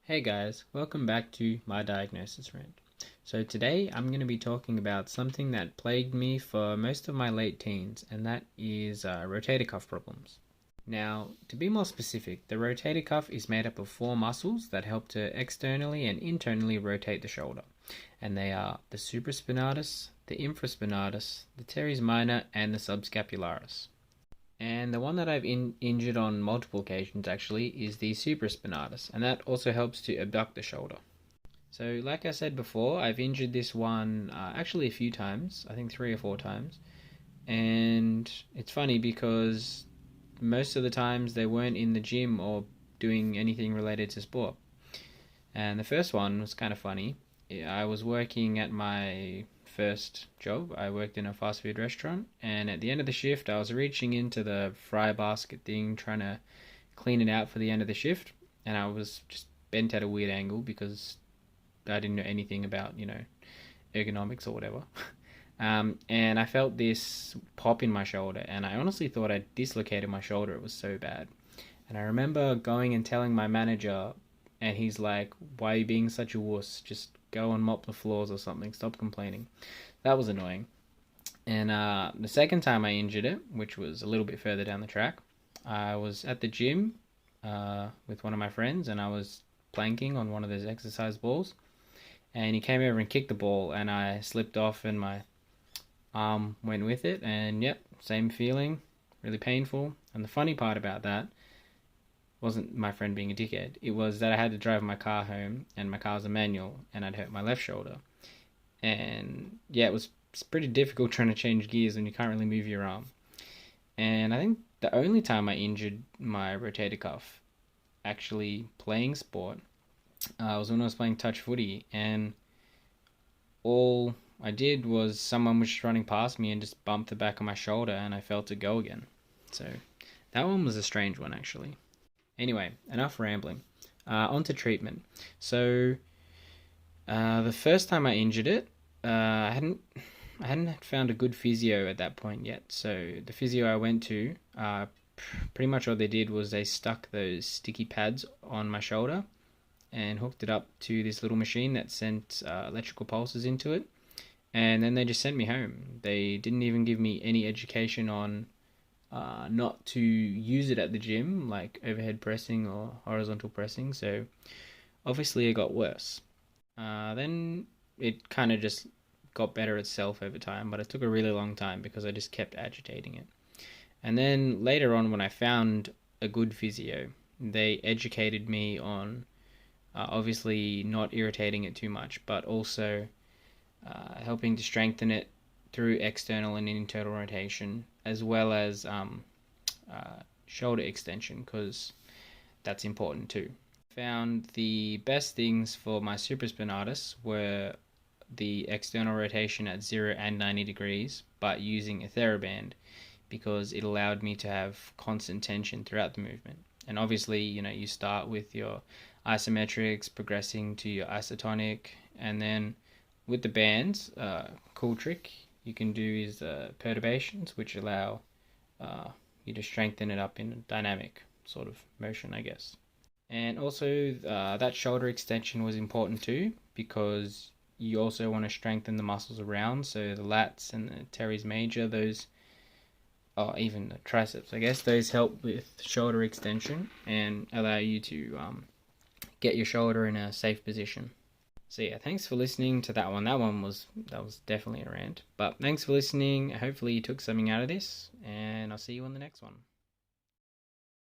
Hey guys, welcome back to my diagnosis rant. So today I'm going to be talking about something that plagued me for most of my late teens, and that is rotator cuff problems. Now, to be more specific, the rotator cuff is made up of four muscles that help to externally and internally rotate the shoulder, and they are the supraspinatus, the infraspinatus, the teres minor, and the subscapularis. And the one that I've injured on multiple occasions actually is the supraspinatus, and that also helps to abduct the shoulder. So, like I said before, I've injured this one actually a few times, I think 3 or 4 times. And it's funny because most of the times they weren't in the gym or doing anything related to sport. And the first one was kind of funny. I was working at my first job. I worked in a fast food restaurant, and at the end of the shift, I was reaching into the fry basket thing, trying to clean it out for the end of the shift, and I was just bent at a weird angle because I didn't know anything about, ergonomics or whatever. And I felt this pop in my shoulder, and I honestly thought I dislocated my shoulder. It was so bad. And I remember going and telling my manager, and he's like, "Why are you being such a wuss? Just go and mop the floors or something. Stop complaining." That was annoying. And the second time I injured it, which was a little bit further down the track, I was at the gym with one of my friends, and I was planking on one of those exercise balls. And he came over and kicked the ball, and I slipped off, and my arm went with it. And yep, same feeling, really painful. And the funny part about that wasn't my friend being a dickhead. It was that I had to drive my car home, and my car's a manual, and I'd hurt my left shoulder. And yeah, it's pretty difficult trying to change gears when you can't really move your arm. And I think the only time I injured my rotator cuff actually playing sport was when I was playing touch footy, and all I did was someone was just running past me and just bumped the back of my shoulder, and I felt it go again. So that one was a strange one actually. Anyway, enough rambling. On to treatment. So the first time I injured it, I hadn't found a good physio at that point yet. So the physio I went to, pretty much all they did was they stuck those sticky pads on my shoulder and hooked it up to this little machine that sent electrical pulses into it, and then they just sent me home. They didn't even give me any education on not to use it at the gym, like overhead pressing or horizontal pressing. So obviously it got worse. Then it kind of just got better itself over time, but it took a really long time because I just kept agitating it. And then later on, when I found a good physio, they educated me on obviously not irritating it too much, but also helping to strengthen it through external and internal rotation, as well as shoulder extension, because that's important too. Found the best things for my supraspinatus were the external rotation at 0 and 90 degrees, but using a TheraBand, because it allowed me to have constant tension throughout the movement. And obviously, you start with your isometrics, progressing to your isotonic, and then with the bands, cool trick you can do is perturbations, which allow you to strengthen it up in a dynamic sort of motion, I guess. And also, that shoulder extension was important too, because you also want to strengthen the muscles around, so the lats and the teres major, those, or even the triceps, I guess, those help with shoulder extension and allow you to get your shoulder in a safe position. So yeah, thanks for listening to that one. That was definitely a rant. But thanks for listening. Hopefully you took something out of this, and I'll see you on the next one.